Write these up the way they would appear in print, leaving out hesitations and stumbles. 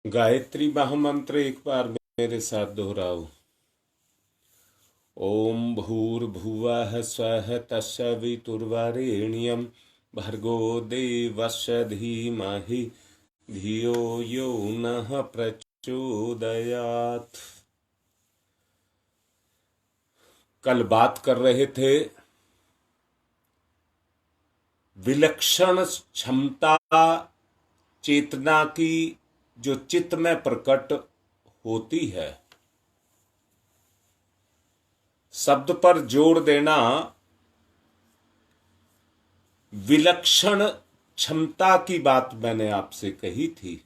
गायत्री महामंत्र एक बार मेरे साथ दोहराओ। ओम भूर्भुवः स्वः तत्सवितुर्वरेण्यं भर्गो देवस्य धीमहि धियो यो नः प्रचोदयात्। कल बात कर रहे थे विलक्षण क्षमता चेतना की जो चित्त में प्रकट होती है। शब्द पर जोर देना, विलक्षण क्षमता की बात मैंने आपसे कही थी।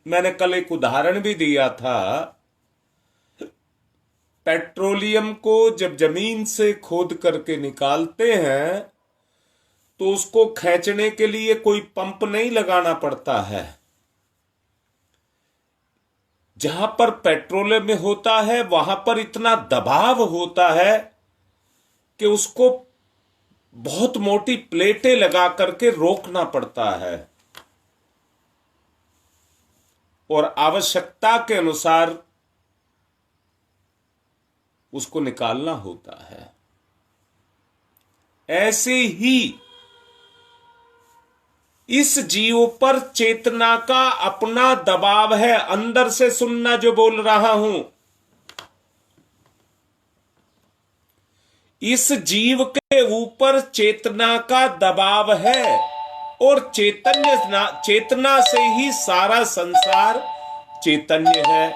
मैंने कल एक उदाहरण भी दिया था। पेट्रोलियम को जब जमीन से खोद करके निकालते हैं तो उसको खींचने के लिए कोई पंप नहीं लगाना पड़ता है। जहां पर पेट्रोलियम में होता है वहां पर इतना दबाव होता है कि उसको बहुत मोटी प्लेटें लगा करके रोकना पड़ता है और आवश्यकता के अनुसार उसको निकालना होता है। ऐसे ही इस जीव पर चेतना का अपना दबाव है। अंदर से सुनना जो बोल रहा हूं। इस जीव के ऊपर चेतना का दबाव है और चेतना से ही सारा संसार चैतन्य है।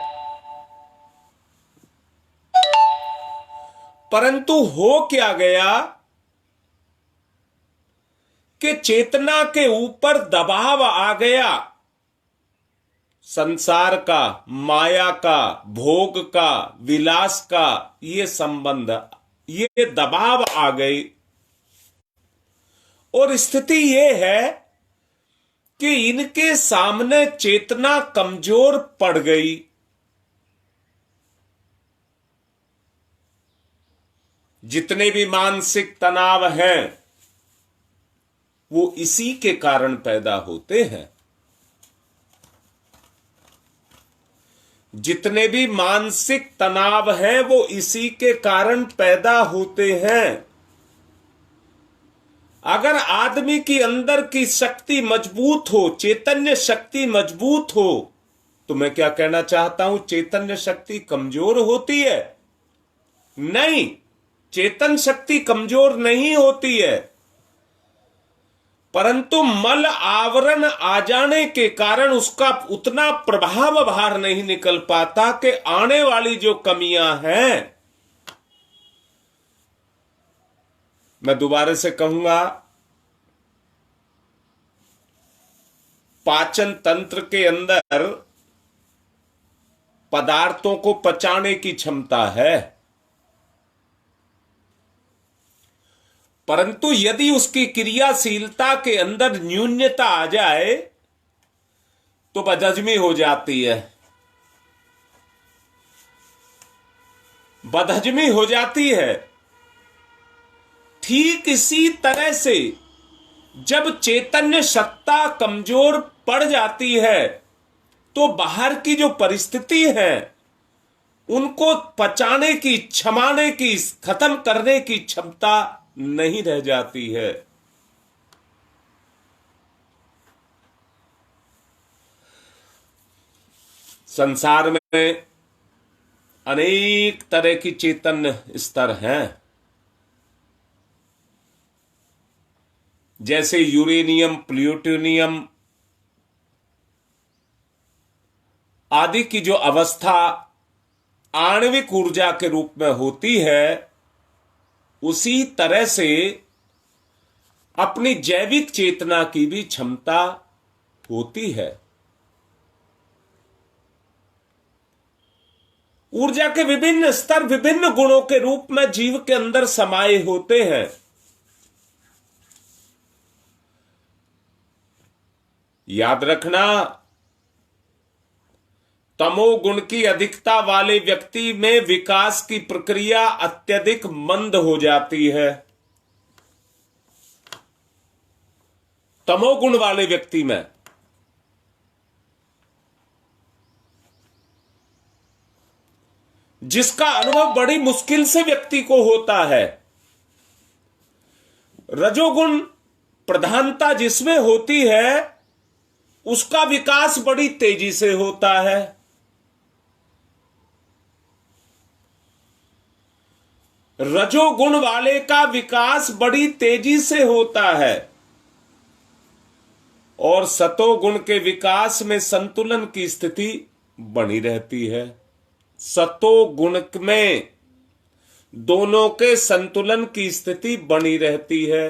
परंतु हो क्या गया कि चेतना के ऊपर दबाव आ गया। संसार का, माया का, भोग का, विलास का ये संबंध, ये दबाव आ गई और स्थिति ये है कि इनके सामने चेतना कमजोर पड़ गई। जितने भी मानसिक तनाव हैं वो इसी के कारण पैदा होते हैं। जितने भी मानसिक तनाव हैं वो इसी के कारण पैदा होते हैं। अगर आदमी की अंदर की शक्ति मजबूत हो, चैतन्य शक्ति मजबूत हो, तो मैं क्या कहना चाहता हूं, चैतन्य शक्ति कमजोर होती है? नहीं, चेतन शक्ति कमजोर नहीं होती है, परंतु मल आवरण आ जाने के कारण उसका उतना प्रभाव बाहर नहीं निकल पाता कि आने वाली जो कमियां हैं, मैं दोबारा से कहूंगा, पाचन तंत्र के अंदर पदार्थों को पचाने की क्षमता है, परंतु यदि उसकी क्रियाशीलता के अंदर न्यूनता आ जाए तो बदहजमी हो जाती है। बदहजमी हो जाती है। ठीक इसी तरह से जब चैतन्य सत्ता कमजोर पड़ जाती है तो बाहर की जो परिस्थिति है उनको पचाने की, क्षमाने की, खत्म करने की क्षमता नहीं रह जाती है। संसार में अनेक तरह की चैतन्य स्तर हैं। जैसे यूरेनियम, प्लूटोनियम आदि की जो अवस्था आणविक ऊर्जा के रूप में होती है, उसी तरह से अपनी जैविक चेतना की भी क्षमता होती है। ऊर्जा के विभिन्न स्तर विभिन्न गुणों के रूप में जीव के अंदर समाये होते हैं। याद रखना, तमोगुण की अधिकता वाले व्यक्ति में विकास की प्रक्रिया अत्यधिक मंद हो जाती है। तमोगुण वाले व्यक्ति में जिसका अनुभव बड़ी मुश्किल से व्यक्ति को होता है। रजोगुण प्रधानता जिसमें होती है उसका विकास बड़ी तेजी से होता है। रजोगुण वाले का विकास बड़ी तेजी से होता है और सतोगुण के विकास में संतुलन की स्थिति बनी रहती है। सतोगुण में दोनों के संतुलन की स्थिति बनी रहती है,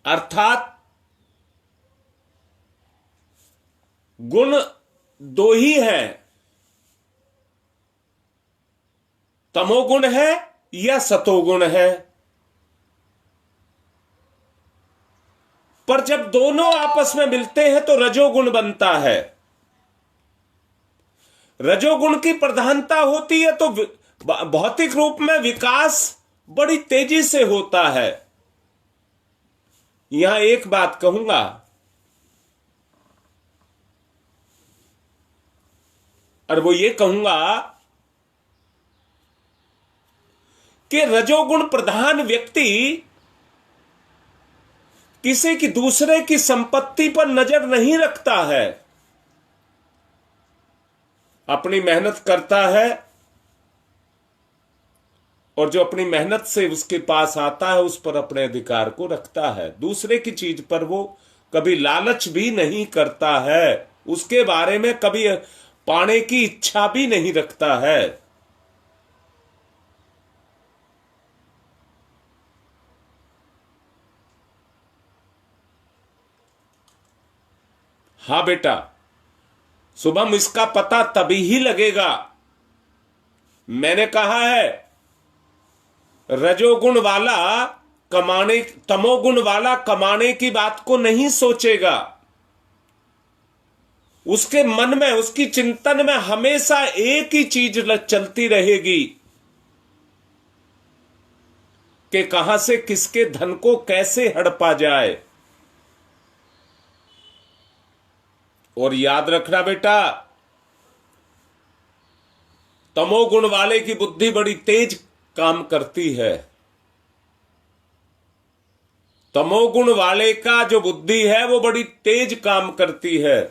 अर्थात गुण दो ही है, तमोगुण है या सतोगुण है। पर जब दोनों आपस में मिलते हैं तो रजोगुण बनता है। रजोगुण की प्रधानता होती है तो भौतिक रूप में विकास बड़ी तेजी से होता है। यहां एक बात कहूंगा, और वो ये कहूंगा कि रजोगुण प्रधान व्यक्ति किसी की दूसरे की संपत्ति पर नजर नहीं रखता है, अपनी मेहनत करता है और जो अपनी मेहनत से उसके पास आता है उस पर अपने अधिकार को रखता है। दूसरे की चीज पर वो कभी लालच भी नहीं करता है, उसके बारे में कभी पाने की इच्छा भी नहीं रखता है। हाँ बेटा, शुभम, इसका पता तभी ही लगेगा। मैंने कहा है रजोगुण वाला कमाने, तमोगुण वाला कमाने की बात को नहीं सोचेगा। उसके मन में, उसकी चिंतन में हमेशा एक ही चीज चलती रहेगी कि कहां से किसके धन को कैसे हड़पा जाए। और याद रखना बेटा, तमोगुण वाले की बुद्धि बड़ी तेज काम करती है। तमोगुण वाले का जो बुद्धि है वो बड़ी तेज काम करती है,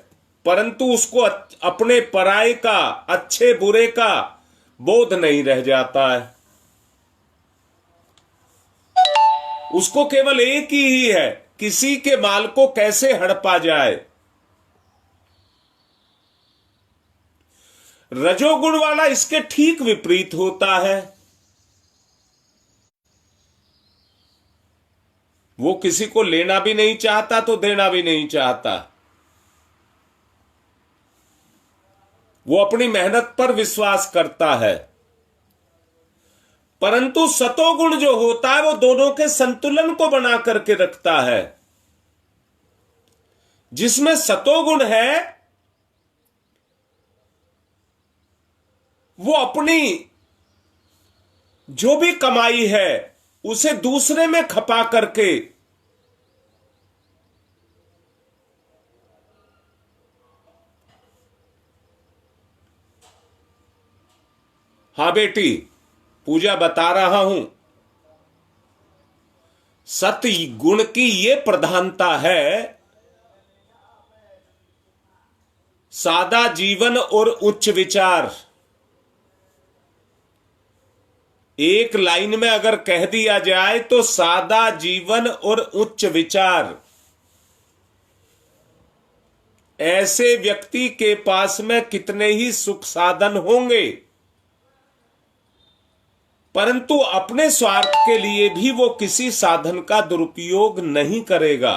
परंतु उसको अपने पराये का, अच्छे बुरे का बोध नहीं रह जाता है। उसको केवल एक ही है, किसी के माल को कैसे हड़पा जाए। रजोगुण वाला इसके ठीक विपरीत होता है। वो किसी को लेना भी नहीं चाहता तो देना भी नहीं चाहता। वो अपनी मेहनत पर विश्वास करता है। परंतु सतोगुण जो होता है वो दोनों के संतुलन को बना करके रखता है। जिसमें सतोगुण है वो अपनी जो भी कमाई है उसे दूसरे में खपा करके हाँ बेटी, पूजा बता रहा हूं, सत्य गुण की ये प्रधानता है। सादा जीवन और उच्च विचार, एक लाइन में अगर कह दिया जाए तो सादा जीवन और उच्च विचार। ऐसे व्यक्ति के पास में कितने ही सुख साधन होंगे, परंतु अपने स्वार्थ के लिए भी वो किसी साधन का दुरुपयोग नहीं करेगा।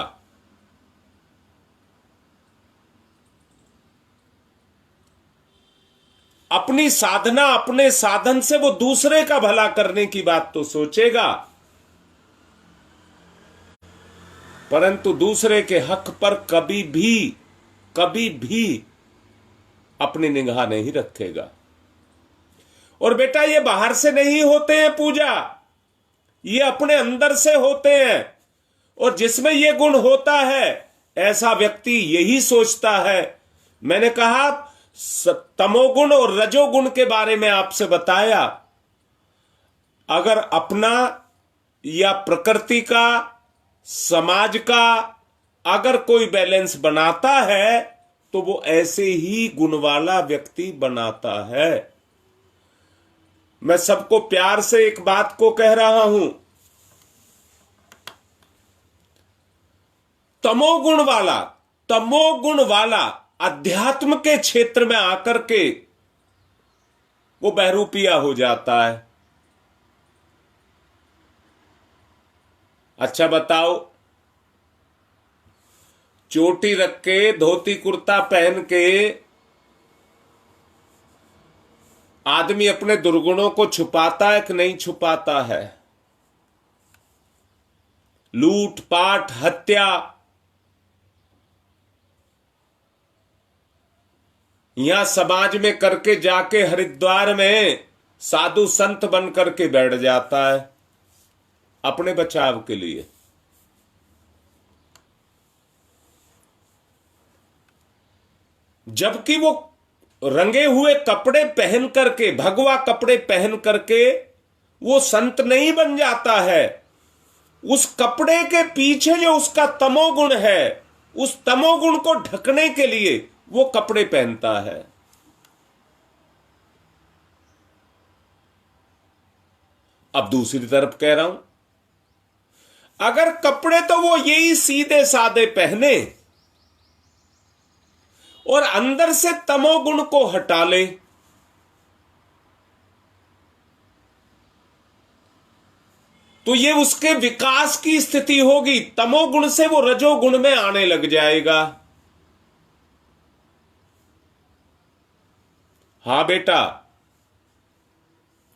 अपनी साधना, अपने साधन से वो दूसरे का भला करने की बात तो सोचेगा, परंतु दूसरे के हक पर कभी भी अपनी निगाह नहीं रखेगा। और बेटा, ये बाहर से नहीं होते हैं पूजा, ये अपने अंदर से होते हैं। और जिसमें ये गुण होता है ऐसा व्यक्ति यही सोचता है। मैंने कहा तमोगुण और रजोगुण के बारे में आपसे बताया। अगर अपना या प्रकृति का, समाज का अगर कोई बैलेंस बनाता है तो वो ऐसे ही गुण वाला व्यक्ति बनाता है। मैं सबको प्यार से एक बात को कह रहा हूं, तमोगुण वाला अध्यात्म के क्षेत्र में आकर के वो बहरूपिया हो जाता है। अच्छा बताओ, चोटी रख के, धोती कुर्ता पहन के आदमी अपने दुर्गुणों को छुपाता है कि नहीं छुपाता है? लूट पाट, हत्या, यहां समाज में करके जाके हरिद्वार में साधु संत बन करके बैठ जाता है अपने बचाव के लिए। जबकि वो रंगे हुए कपड़े पहन करके, भगवा कपड़े पहन करके वो संत नहीं बन जाता है। उस कपड़े के पीछे जो उसका तमोगुण है, उस तमोगुण को ढकने के लिए वो कपड़े पहनता है। अब दूसरी तरफ कह रहा हूं, अगर कपड़े तो वो यही सीधे सादे पहने और अंदर से तमोगुण को हटा ले, तो ये उसके विकास की स्थिति होगी। तमोगुण से वो रजोगुण में आने लग जाएगा। हां बेटा,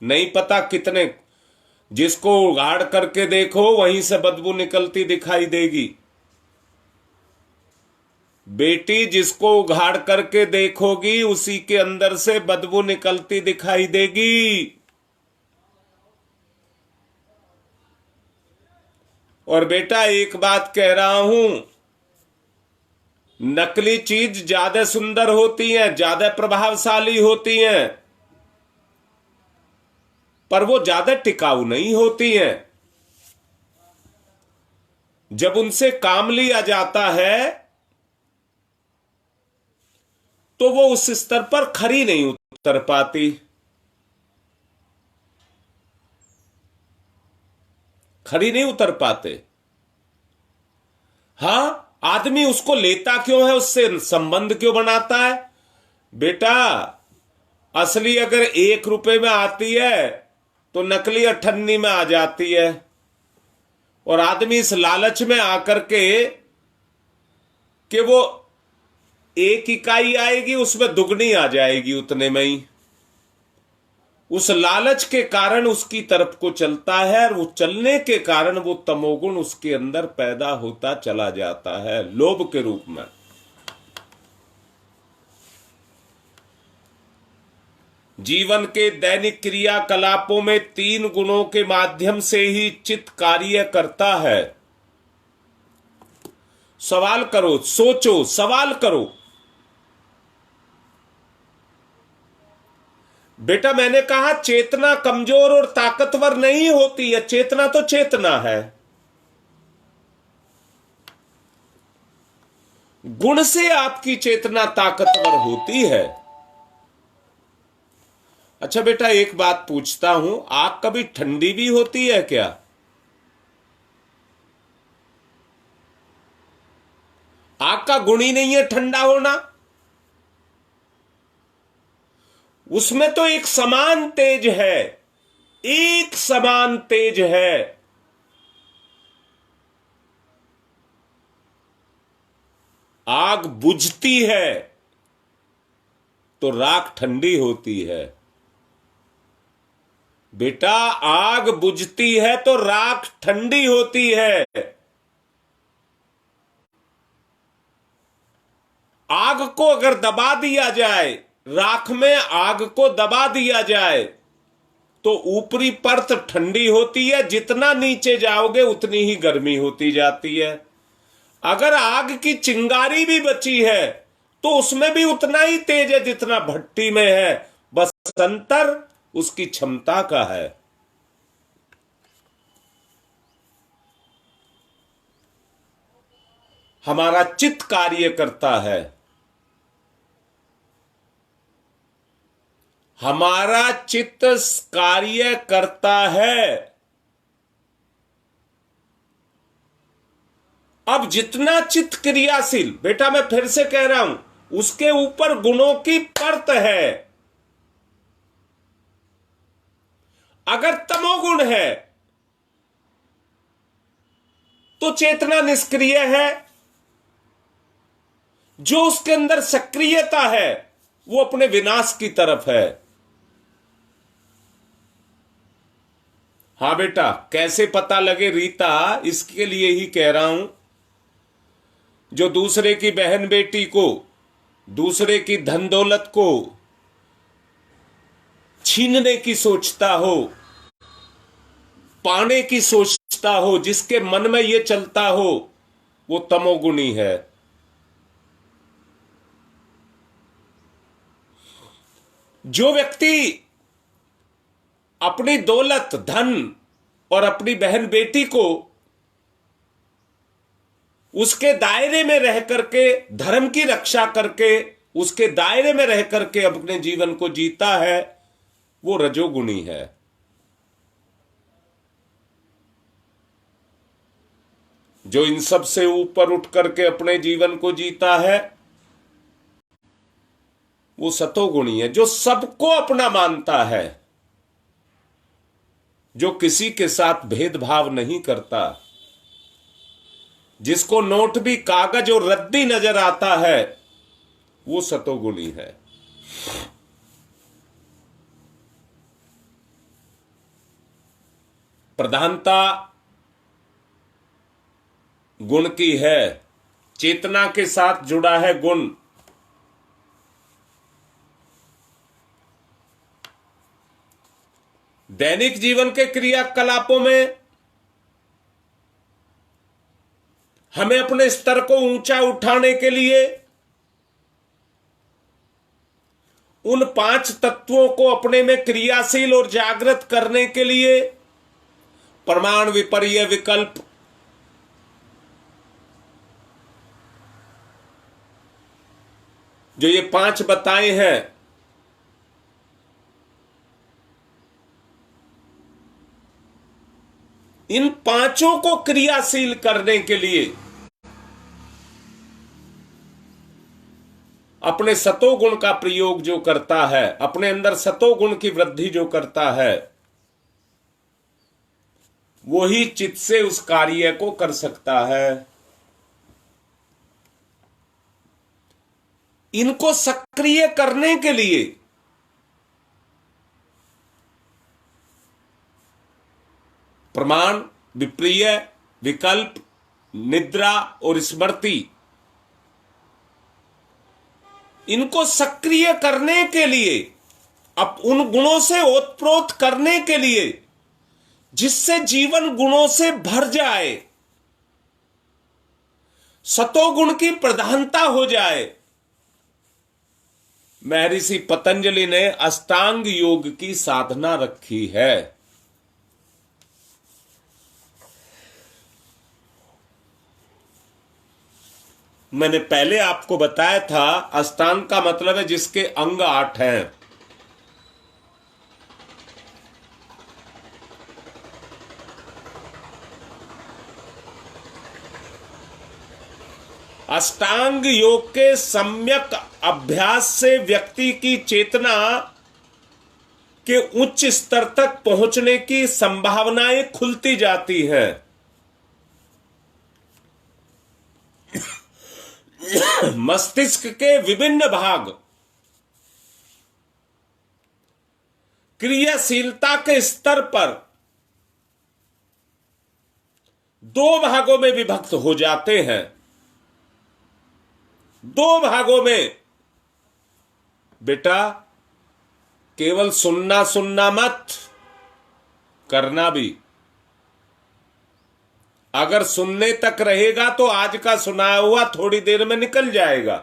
नहीं पता कितने, जिसको उघाड़ करके देखो वहीं से बदबू निकलती दिखाई देगी। बेटी, जिसको उघाड़ करके देखोगी उसी के अंदर से बदबू निकलती दिखाई देगी। और बेटा एक बात कह रहा हूं, नकली चीज ज्यादा सुंदर होती हैं, ज्यादा प्रभावशाली होती हैं, पर वो ज्यादा टिकाऊ नहीं होती हैं। जब उनसे काम लिया जाता है तो वो उस स्तर पर खरी नहीं उतर पाती, खरी नहीं उतर पाते। हां, आदमी उसको लेता क्यों है, उससे संबंध क्यों बनाता है? बेटा, असली अगर 1 रुपए में आती है तो नकली 98 में आ जाती है। और आदमी इस लालच में आकर के कि वो 1 इकाई आएगी उसमें दुगनी आ जाएगी उतने में ही, उस लालच के कारण उसकी तरफ को चलता है। और वो चलने के कारण वो तमोगुण उसके अंदर पैदा होता चला जाता है, लोभ के रूप में। जीवन के दैनिक क्रियाकलापों में 3 गुणों के माध्यम से ही चित्त कार्य करता है। सवाल करो, सोचो, सवाल करो। बेटा, मैंने कहा चेतना कमजोर और ताकतवर नहीं होती है, चेतना तो चेतना है। गुण से आपकी चेतना ताकतवर होती है। अच्छा बेटा, एक बात पूछता हूं, आग कभी ठंडी भी होती है क्या? आग का गुण ही नहीं है ठंडा होना, उसमें तो एक समान तेज है, एक समान तेज है। आग बुझती है तो राख ठंडी होती है। बेटा, आग बुझती है तो राख ठंडी होती है। आग को अगर दबा दिया जाए, राख में आग को दबा दिया जाए तो ऊपरी परत ठंडी होती है, जितना नीचे जाओगे उतनी ही गर्मी होती जाती है। अगर आग की चिंगारी भी बची है तो उसमें भी उतना ही तेज है जितना भट्टी में है, बस अंतर उसकी क्षमता का है। हमारा चित्त कार्य करता है, हमारा चित्त कार्य करता है। अब जितना चित्त क्रियाशील, बेटा मैं फिर से कह रहा हूं, उसके ऊपर गुणों की परत है। अगर तमोगुण है तो चेतना निष्क्रिय है, जो उसके अंदर सक्रियता है वो अपने विनाश की तरफ है। हां बेटा, कैसे पता लगे रीता, इसके लिए ही कह रहा हूं, जो दूसरे की बहन बेटी को, दूसरे की धन दौलत को छीनने की सोचता हो, पाने की सोचता हो, जिसके मन में यह चलता हो, वो तमोगुणी है। जो व्यक्ति अपनी दौलत, धन और अपनी बहन बेटी को उसके दायरे में रह करके, धर्म की रक्षा करके, उसके दायरे में रह करके अपने जीवन को जीता है, वो रजोगुणी है। जो इन सब से ऊपर उठ करके अपने जीवन को जीता है, वो सतोगुणी है। जो सबको अपना मानता है, जो किसी के साथ भेदभाव नहीं करता, जिसको नोट भी कागज और रद्दी नजर आता है, वो सतोगुणी है। प्रधानता गुण की है, चेतना के साथ जुड़ा है गुण। दैनिक जीवन के क्रियाकलापों में हमें अपने स्तर को ऊंचा उठाने के लिए उन 5 तत्वों को अपने में क्रियाशील और जागृत करने के लिए प्रमाण, विपर्य, विकल्प, जो ये 5 बताए हैं, इन 5 को क्रियाशील करने के लिए अपने सतोगुण का प्रयोग जो करता है, अपने अंदर सतोगुण की वृद्धि जो करता है, वो ही चित्त से उस कार्य को कर सकता है। इनको सक्रिय करने के लिए प्रमाण, विपर्य, विकल्प, निद्रा और स्मृति, इनको सक्रिय करने के लिए, अब उन गुणों से ओतप्रोत करने के लिए जिससे जीवन गुणों से भर जाए, सतोगुण की प्रधानता हो जाए, महर्षि पतंजलि ने अष्टांग योग की साधना रखी है। मैंने पहले आपको बताया था, अष्टांग का मतलब है जिसके अंग 8 हैं। अष्टांग योग के सम्यक अभ्यास से व्यक्ति की चेतना के उच्च स्तर तक पहुंचने की संभावनाएं खुलती जाती हैं। मस्तिष्क के विभिन्न भाग क्रियाशीलता के स्तर पर 2 भागों में विभक्त हो जाते हैं। 2 भागों में। बेटा केवल सुनना सुनना मत, करना भी। अगर सुनने तक रहेगा तो आज का सुनाया हुआ थोड़ी देर में निकल जाएगा।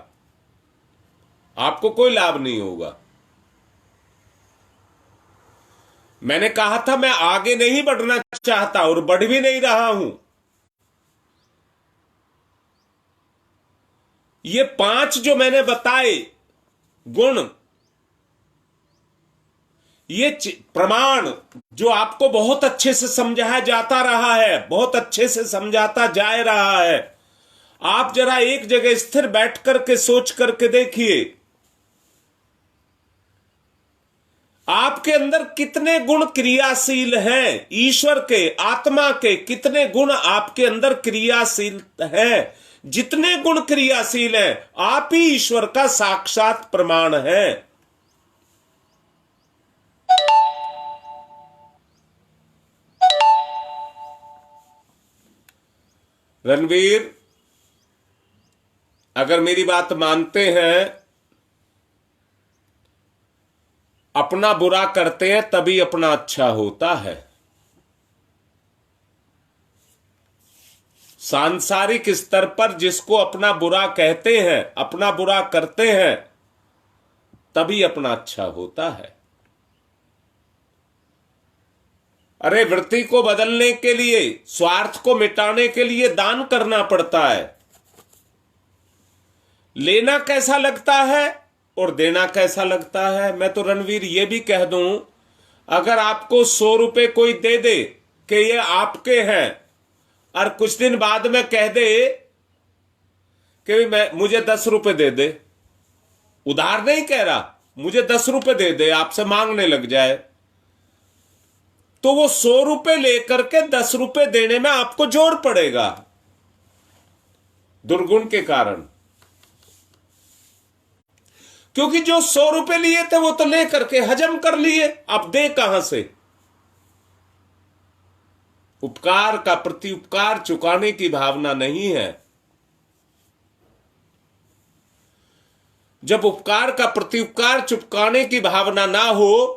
आपको कोई लाभ नहीं होगा। मैंने कहा था मैं आगे नहीं बढ़ना चाहता और बढ़ भी नहीं रहा हूं। ये 5 जो मैंने बताए गुण, ये प्रमाण जो आपको बहुत अच्छे से समझाया जाता रहा है, बहुत अच्छे से समझाता जा रहा है, आप जरा एक जगह स्थिर बैठ करके सोच करके देखिए, आपके अंदर कितने गुण क्रियाशील हैं। ईश्वर के, आत्मा के कितने गुण आपके अंदर क्रियाशील हैं। जितने गुण क्रियाशील हैं, आप ही ईश्वर का साक्षात प्रमाण है। रणवीर, अगर मेरी बात मानते हैं, अपना बुरा करते हैं तभी अपना अच्छा होता है। सांसारिक स्तर पर जिसको अपना बुरा कहते हैं, अपना बुरा करते हैं, तभी अपना अच्छा होता है। अरे वृत्ति को बदलने के लिए, स्वार्थ को मिटाने के लिए दान करना पड़ता है। लेना कैसा लगता है और देना कैसा लगता है। मैं तो रणवीर ये भी कह दूं, अगर आपको 100 रुपए कोई दे दे कि ये आपके हैं, और कुछ दिन बाद में कह दे कि मुझे 10 रुपए दे दे, उधार नहीं कह रहा, मुझे 10 रुपए दे दे, आपसे मांगने लग जाए, तो वो 100 रुपए लेकर के 10 रुपए देने में आपको जोर पड़ेगा, दुर्गुण के कारण। क्योंकि जो 100 रुपए लिए थे वो तो लेकर के हजम कर लिए, अब दे कहां से। उपकार का प्रति उपकार चुकाने की भावना नहीं है। जब उपकार का प्रति उपकार चुकाने की भावना ना हो,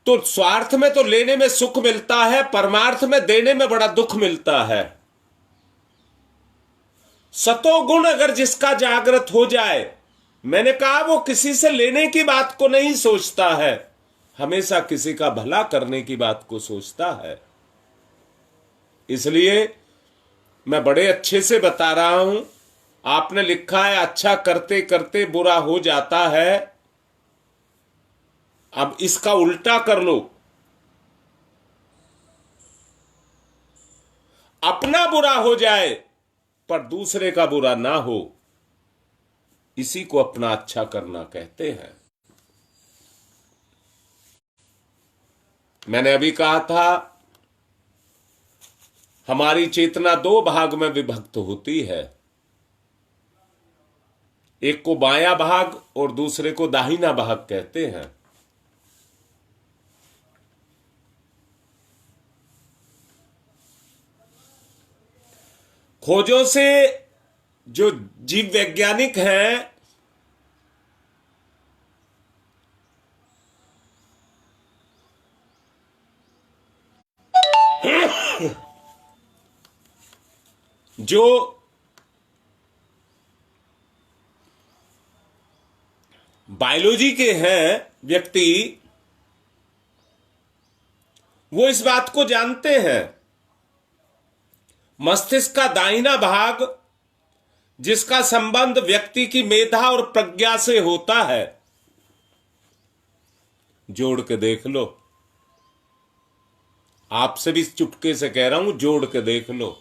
तो स्वार्थ में तो लेने में सुख मिलता है, परमार्थ में देने में बड़ा दुख मिलता है। सतोगुण अगर जिसका जागृत हो जाए, मैंने कहा वो किसी से लेने की बात को नहीं सोचता है, हमेशा किसी का भला करने की बात को सोचता है। इसलिए मैं बड़े अच्छे से बता रहा हूं। आपने लिखा है अच्छा करते करते बुरा हो जाता है, अब इसका उल्टा कर लो, अपना बुरा हो जाए पर दूसरे का बुरा ना हो, इसी को अपना अच्छा करना कहते हैं। मैंने अभी कहा था हमारी चेतना 2 भाग में विभक्त होती है, एक को बायां भाग और दूसरे को दाहिना भाग कहते हैं। खोजों से जो जीव वैज्ञानिक हैं, जो बायोलॉजी के हैं व्यक्ति, वो इस बात को जानते हैं, मस्तिष्क का दाहिना भाग जिसका संबंध व्यक्ति की मेधा और प्रज्ञा से होता है, जोड़ के देख लो, आपसे भी चुपके से कह रहा हूं, जोड़ के देख लो,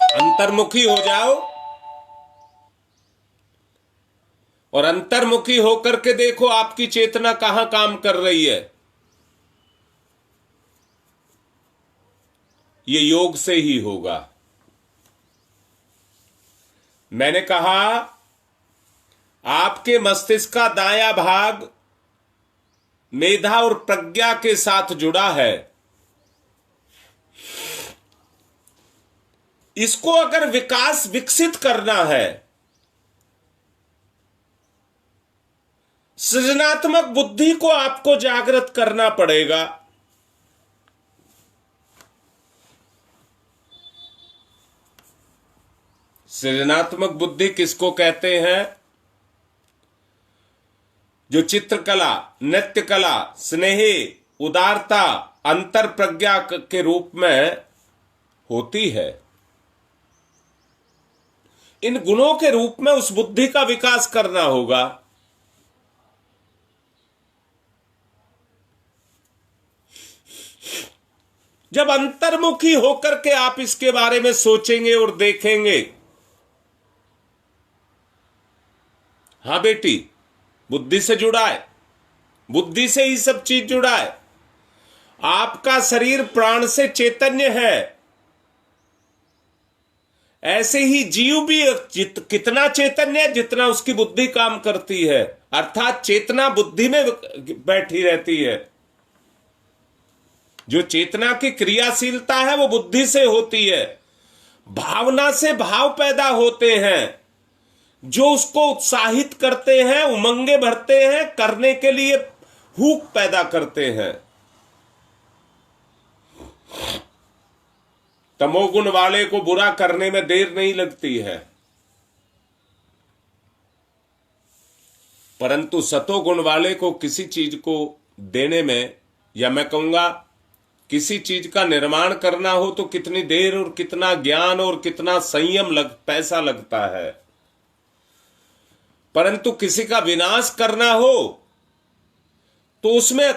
अंतर्मुखी हो जाओ और अंतर्मुखी होकर के देखो आपकी चेतना कहां काम कर रही है। ये योग से ही होगा। मैंने कहा आपके मस्तिष्क का दायां भाग मेधा और प्रज्ञा के साथ जुड़ा है। इसको अगर विकसित करना है, सृजनात्मक बुद्धि को आपको जागृत करना पड़ेगा। सृजनात्मक बुद्धि किसको कहते हैं? जो चित्रकला, नृत्य कला, स्नेह, उदारता, अंतर प्रज्ञा के रूप में होती है। इन गुणों के रूप में उस बुद्धि का विकास करना होगा। जब अंतर्मुखी होकर के आप इसके बारे में सोचेंगे और देखेंगे, हाँ बेटी, बुद्धि से जुड़ा है, बुद्धि से ही सब चीज जुड़ा है। आपका शरीर प्राण से चैतन्य है, ऐसे ही जीव भी कितना चैतन्य है जितना उसकी बुद्धि काम करती है, अर्थात चेतना बुद्धि में बैठी रहती है। जो चेतना की क्रियाशीलता है वो बुद्धि से होती है। भावना से भाव पैदा होते हैं जो उसको उत्साहित करते हैं, उमंगे भरते हैं, करने के लिए हुक पैदा करते हैं। तमोगुण वाले को बुरा करने में देर नहीं लगती है, परंतु सतोगुण वाले को किसी चीज को देने में, या मैं कहूंगा किसी चीज का निर्माण करना हो तो कितनी देर और कितना ज्ञान और कितना संयम पैसा लगता है, परंतु किसी का विनाश करना हो तो उसमें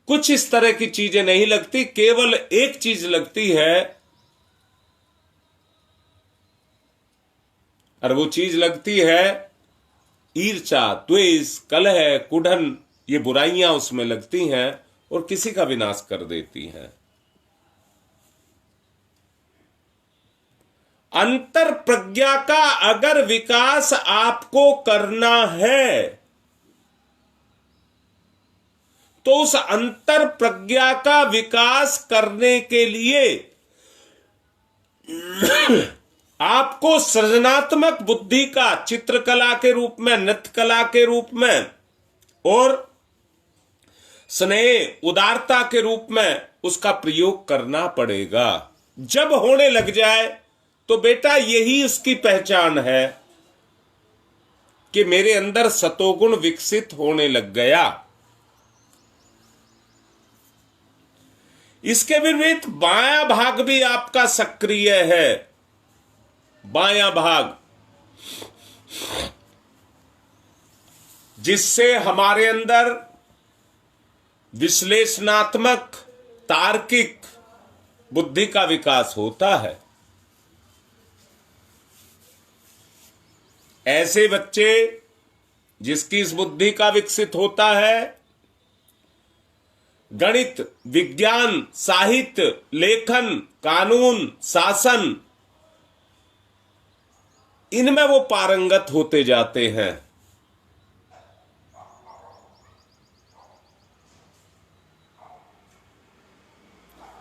कुछ इस तरह की चीजें नहीं लगती, केवल एक चीज लगती है, और वो चीज लगती है ईर्ष्या, द्वेष, कलह, कुढ़न। ये बुराइयां उसमें लगती हैं और किसी का विनाश कर देती हैं। अंतर प्रज्ञा का अगर विकास आपको करना है तो उस अंतर प्रज्ञा का विकास करने के लिए आपको सृजनात्मक बुद्धि का चित्रकला के रूप में, नृत्य कला के रूप में और स्नेह, उदारता के रूप में उसका प्रयोग करना पड़ेगा। जब होने लग जाए तो बेटा यही उसकी पहचान है कि मेरे अंदर सतोगुण विकसित होने लग गया। इसके विपरीत बायां भाग भी आपका सक्रिय है। बायां भाग जिससे हमारे अंदर विश्लेषणात्मक, तार्किक बुद्धि का विकास होता है। ऐसे बच्चे जिसकी इस बुद्धि का विकसित होता है, गणित, विज्ञान, साहित्य, लेखन, कानून, शासन, इनमें वो पारंगत होते जाते हैं।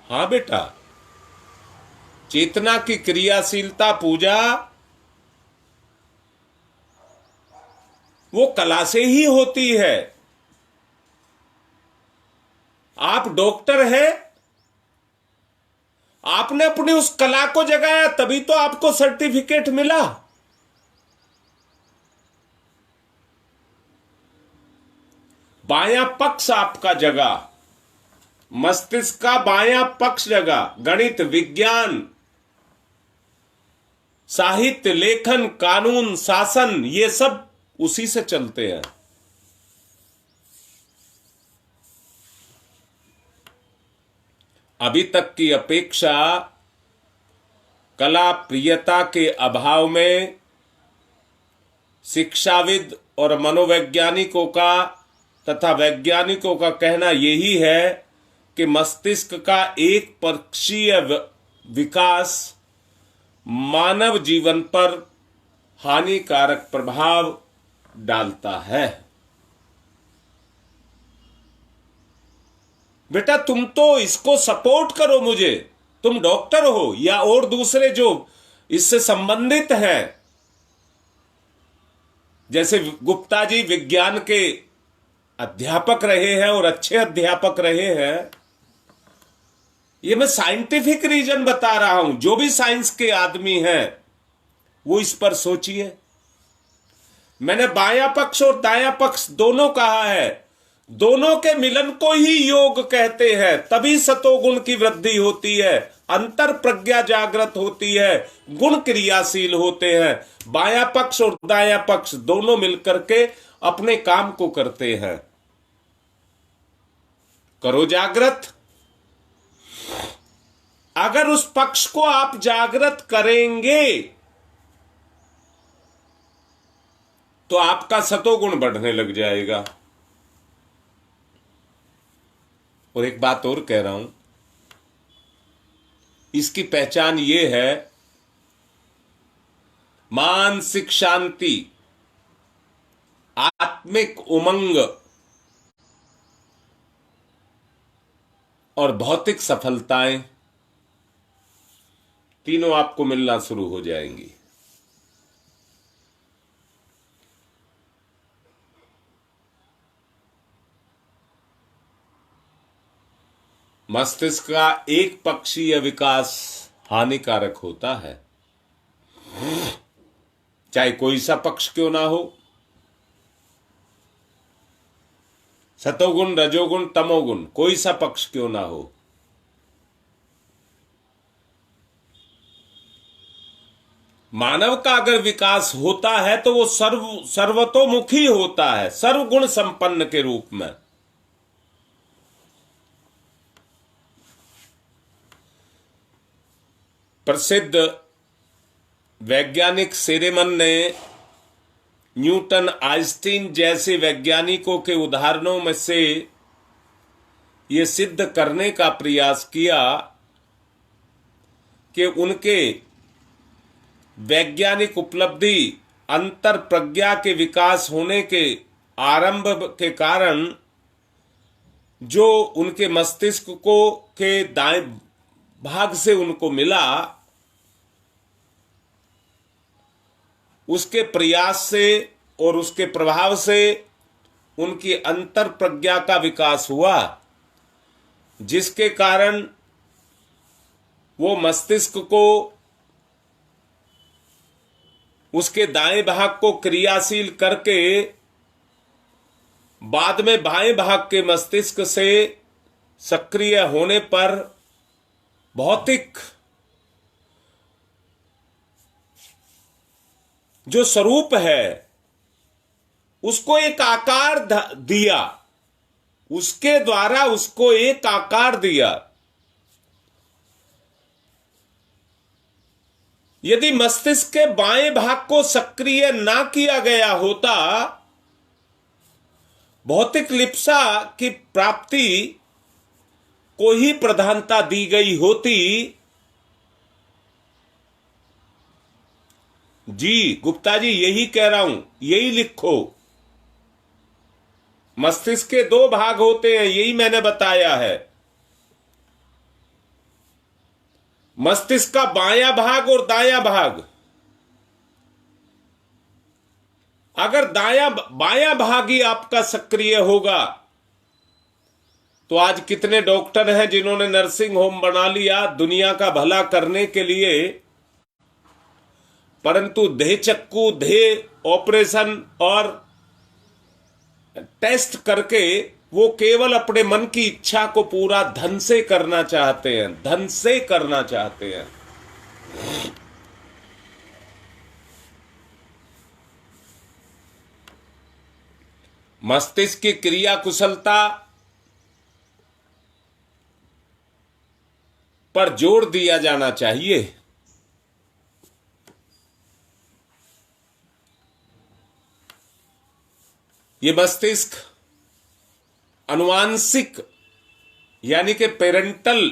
हाँ बेटा, चेतना की क्रियाशीलता, पूजा, वो कला से ही होती है। आप डॉक्टर हैं, आपने अपनी उस कला को जगाया तभी तो आपको सर्टिफिकेट मिला। बायां पक्ष आपका जगा, मस्तिष्क का बायां पक्ष जगा। गणित, विज्ञान, साहित्य, लेखन, कानून, शासन, ये सब उसी से चलते हैं। अभी तक की अपेक्षा कला प्रियता के अभाव में शिक्षाविद और मनोवैज्ञानिकों का तथा वैज्ञानिकों का कहना यही है कि मस्तिष्क का एक पक्षीय विकास मानव जीवन पर हानिकारक प्रभाव डालता है। बेटा तुम तो इसको सपोर्ट करो मुझे, तुम डॉक्टर हो या और दूसरे जो इससे संबंधित हैं, जैसे गुप्ता जी विज्ञान के अध्यापक रहे हैं और अच्छे अध्यापक रहे हैं। ये मैं साइंटिफिक रीजन बता रहा हूं। जो भी साइंस के आदमी हैं वो इस पर सोचिए। मैंने बायां पक्ष और दायां पक्ष दोनों कहा है, दोनों के मिलन को ही योग कहते हैं। तभी सतोगुण की वृद्धि होती है, अंतर प्रज्ञा जागृत होती है, गुण क्रियाशील होते हैं। बायां पक्ष और दायां पक्ष दोनों मिलकर के अपने काम को करते हैं। करो जागृत। अगर उस पक्ष को आप जागृत करेंगे तो आपका सतोगुण बढ़ने लग जाएगा। और एक बात और कह रहा हूं, इसकी पहचान यह है मानसिक शांति, आत्मिक उमंग और भौतिक सफलताएं तीनों आपको मिलना शुरू हो जाएंगी। मस्तिष्क का एक पक्षीय विकास हानिकारक होता है, चाहे कोई सा पक्ष क्यों ना हो, सतोगुण, रजोगुण, तमोगुण, कोई सा पक्ष क्यों ना हो। मानव का अगर विकास होता है तो वो सर्वतोमुखी होता है, सर्वगुण संपन्न के रूप में। प्रसिद्ध वैज्ञानिक सेरेमन ने न्यूटन, आइंस्टीन जैसे वैज्ञानिकों के उदाहरणों में से यह सिद्ध करने का प्रयास किया कि उनके वैज्ञानिक उपलब्धि अंतर प्रज्ञा के विकास होने के आरंभ के कारण जो उनके मस्तिष्क को के दाएं भाग से उनको मिला, उसके प्रयास से और उसके प्रभाव से उनकी अंतर प्रज्ञा का विकास हुआ, जिसके कारण वो मस्तिष्क को, उसके दाएं भाग को क्रियाशील करके बाद में बाएं भाग के मस्तिष्क से सक्रिय होने पर भौतिक जो स्वरूप है उसको एक आकार दिया, उसके द्वारा उसको एक आकार दिया। यदि मस्तिष्क के बाएं भाग को सक्रिय ना किया गया होता, भौतिक लिप्सा की प्राप्ति को ही प्रधानता दी गई होती। जी गुप्ता जी, यही कह रहा हूं, यही लिखो। मस्तिष्क के दो भाग होते हैं, यही मैंने बताया है। मस्तिष्क का बायां भाग और दायां भाग। अगर बायां भाग ही आपका सक्रिय होगा तो आज कितने डॉक्टर हैं जिन्होंने नर्सिंग होम बना लिया दुनिया का भला करने के लिए, परंतु देह चक्कू, देह ऑपरेशन और टेस्ट करके वो केवल अपने मन की इच्छा को पूरा धन से करना चाहते हैं, धन से करना चाहते हैं। मस्तिष्क की क्रिया कुशलता पर जोर दिया जाना चाहिए। ये मस्तिष्क अनुवांशिक यानी कि पेरेंटल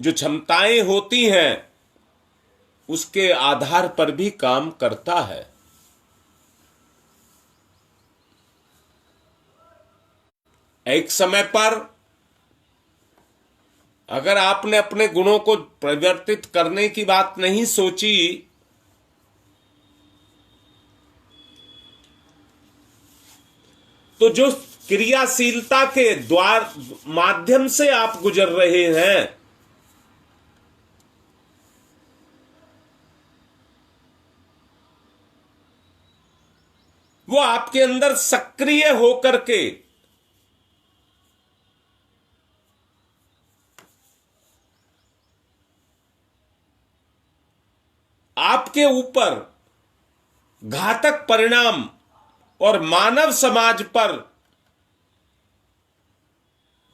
जो क्षमताएं होती हैं उसके आधार पर भी काम करता है। एक समय पर अगर आपने अपने गुणों को परिवर्तित करने की बात नहीं सोची तो जो क्रियाशीलता के द्वार माध्यम से आप गुजर रहे हैं वो आपके अंदर सक्रिय होकर के आपके ऊपर घातक परिणाम और मानव समाज पर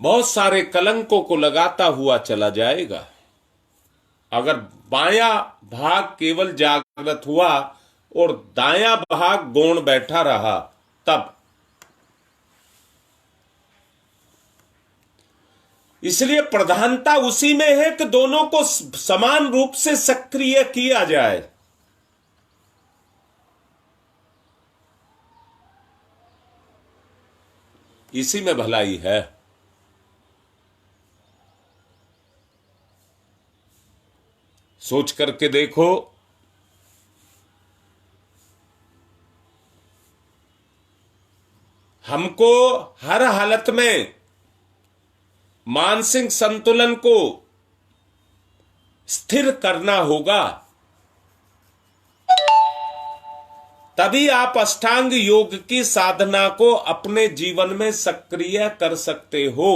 बहुत सारे कलंकों को लगाता हुआ चला जाएगा। अगर बायां भाग केवल जागृत हुआ और दायां भाग गौण बैठा रहा, तब इसलिए प्रधानता उसी में है कि दोनों को समान रूप से सक्रिय किया जाए। इसी में भलाई है। सोच करके देखो, हमको हर हालत में मानसिक संतुलन को स्थिर करना होगा, तभी आप अष्टांग योग की साधना को अपने जीवन में सक्रिय कर सकते हो।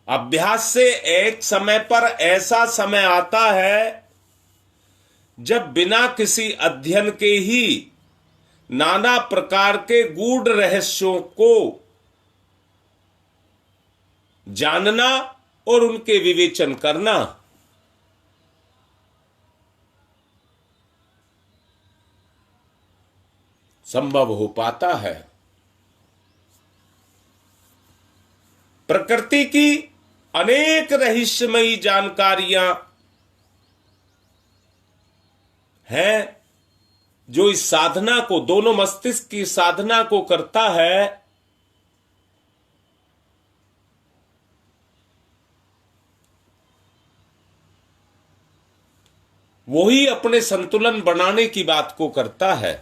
अभ्यास से एक समय पर ऐसा समय आता है जब बिना किसी अध्ययन के ही नाना प्रकार के गूढ़ रहस्यों को जानना और उनके विवेचन करना संभव हो पाता है। प्रकृति की अनेक रहस्यमयी जानकारियां हैं जो इस साधना को, दोनों मस्तिष्क की साधना को करता है। वही अपने संतुलन बनाने की बात को करता है।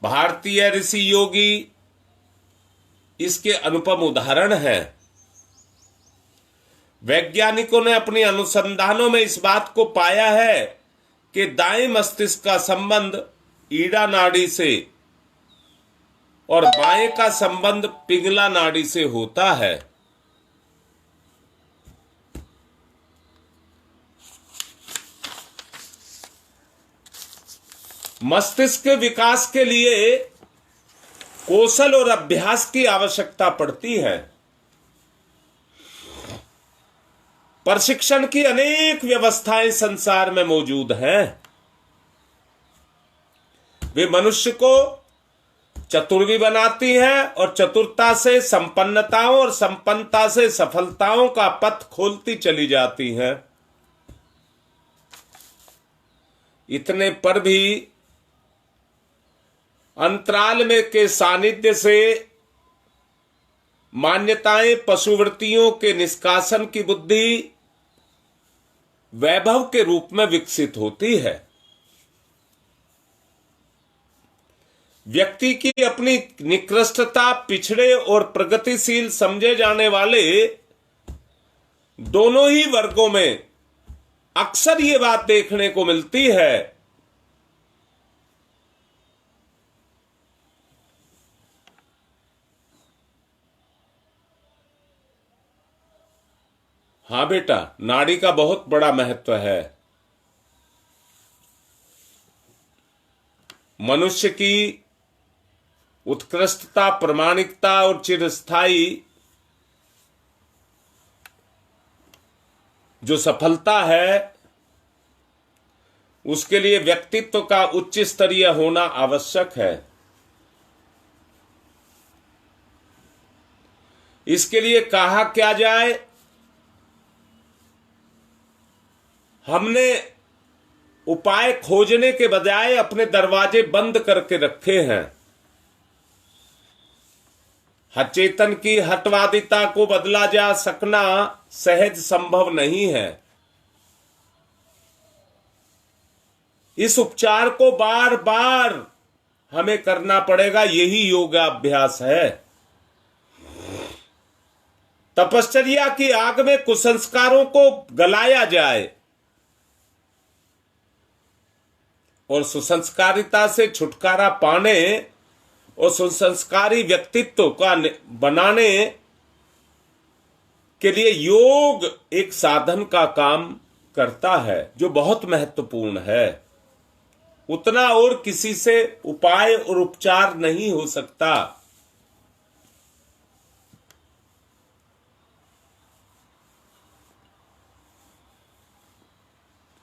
भारतीय ऋषि योगी इसके अनुपम उदाहरण है। वैज्ञानिकों ने अपने अनुसंधानों में इस बात को पाया है कि दाएं मस्तिष्क का संबंध ईड़ा नाड़ी से और बाएं का संबंध पिंगला नाड़ी से होता है। मस्तिष्क के विकास के लिए कौशल और अभ्यास की आवश्यकता पड़ती है। प्रशिक्षण की अनेक व्यवस्थाएं संसार में मौजूद हैं। वे मनुष्य को चतुर भी बनाती हैं और चतुरता से संपन्नताओं और संपन्नता से सफलताओं का पथ खोलती चली जाती हैं। इतने पर भी अंतराल में के सानिध्य से मान्यताएं, पशुवृत्तियों के निष्कासन की बुद्धि वैभव के रूप में विकसित होती है। व्यक्ति की अपनी निकृष्टता पिछड़े और प्रगतिशील समझे जाने वाले दोनों ही वर्गों में अक्सर ये बात देखने को मिलती है। हाँ बेटा, नाड़ी का बहुत बड़ा महत्व है। मनुष्य की उत्कृष्टता, प्रामाणिकता और चिरस्थायी जो सफलता है, उसके लिए व्यक्तित्व का उच्च स्तरीय होना आवश्यक है। इसके लिए कहा क्या जाए, हमने उपाय खोजने के बजाय अपने दरवाजे बंद करके रखे हैं। अचेतन की हठवादिता को बदला जा सकना सहज संभव नहीं है। इस उपचार को बार बार हमें करना पड़ेगा। यही योगाभ्यास है। तपश्चर्या की आग में कुसंस्कारों को गलाया जाए और सुसंस्कारिता से छुटकारा पाने और सुसंस्कारी व्यक्तित्व का बनाने के लिए योग एक साधन का काम करता है जो बहुत महत्वपूर्ण है। उतना और किसी से उपाय और उपचार नहीं हो सकता।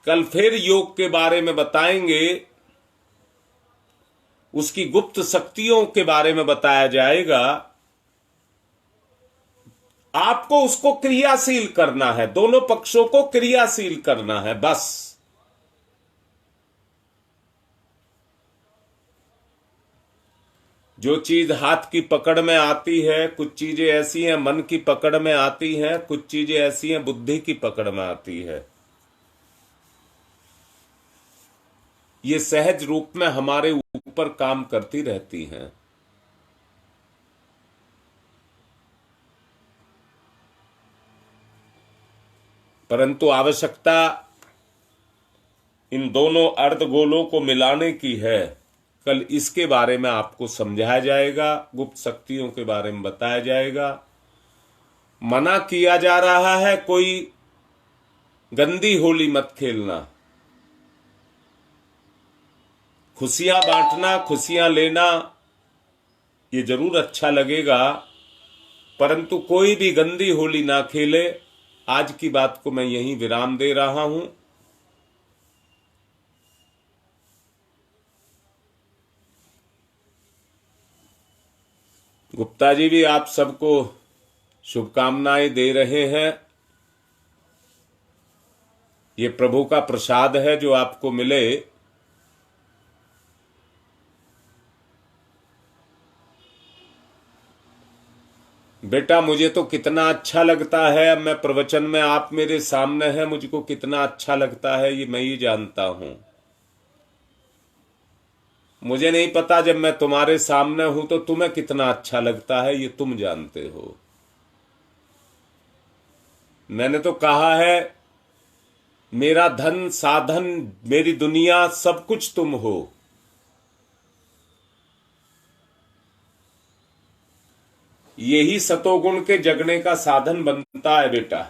कल फिर योग के बारे में बताएंगे, उसकी गुप्त शक्तियों के बारे में बताया जाएगा। आपको उसको क्रियाशील करना है, दोनों पक्षों को क्रियाशील करना है बस। जो चीज हाथ की पकड़ में आती है, कुछ चीजें ऐसी हैं मन की पकड़ में आती हैं, कुछ चीजें ऐसी हैं बुद्धि की पकड़ में आती है। ये सहज रूप में हमारे ऊपर काम करती रहती हैं। परंतु आवश्यकता इन दोनों अर्धगोलों को मिलाने की है। कल इसके बारे में आपको समझाया जाएगा, गुप्त शक्तियों के बारे में बताया जाएगा। मना किया जा रहा है कोई गंदी होली मत खेलना। खुशियां बांटना, खुशियां लेना ये जरूर अच्छा लगेगा, परंतु कोई भी गंदी होली ना खेले। आज की बात को मैं यहीं विराम दे रहा हूं। गुप्ता जी भी आप सबको शुभकामनाएं दे रहे हैं। ये प्रभु का प्रसाद है जो आपको मिले। बेटा मुझे तो कितना अच्छा लगता है, अब मैं प्रवचन में आप मेरे सामने हैं, मुझको कितना अच्छा लगता है ये मैं ही जानता हूं। मुझे नहीं पता जब मैं तुम्हारे सामने हूं तो तुम्हें कितना अच्छा लगता है, ये तुम जानते हो। मैंने तो कहा है मेरा धन साधन मेरी दुनिया सब कुछ तुम हो। यही सतोगुण के जगने का साधन बनता है बेटा।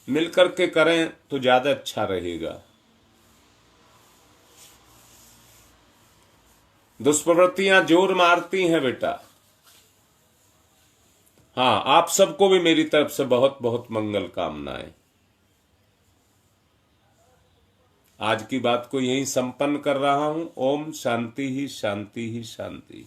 मिलकर के करें तो ज्यादा अच्छा रहेगा। दुष्प्रवृत्तियां जोर मारती हैं बेटा। हाँ, आप सबको भी मेरी तरफ से बहुत बहुत मंगल कामनाएं। आज की बात को यहीं संपन्न कर रहा हूं। ओम शांति ही शांति ही शांति।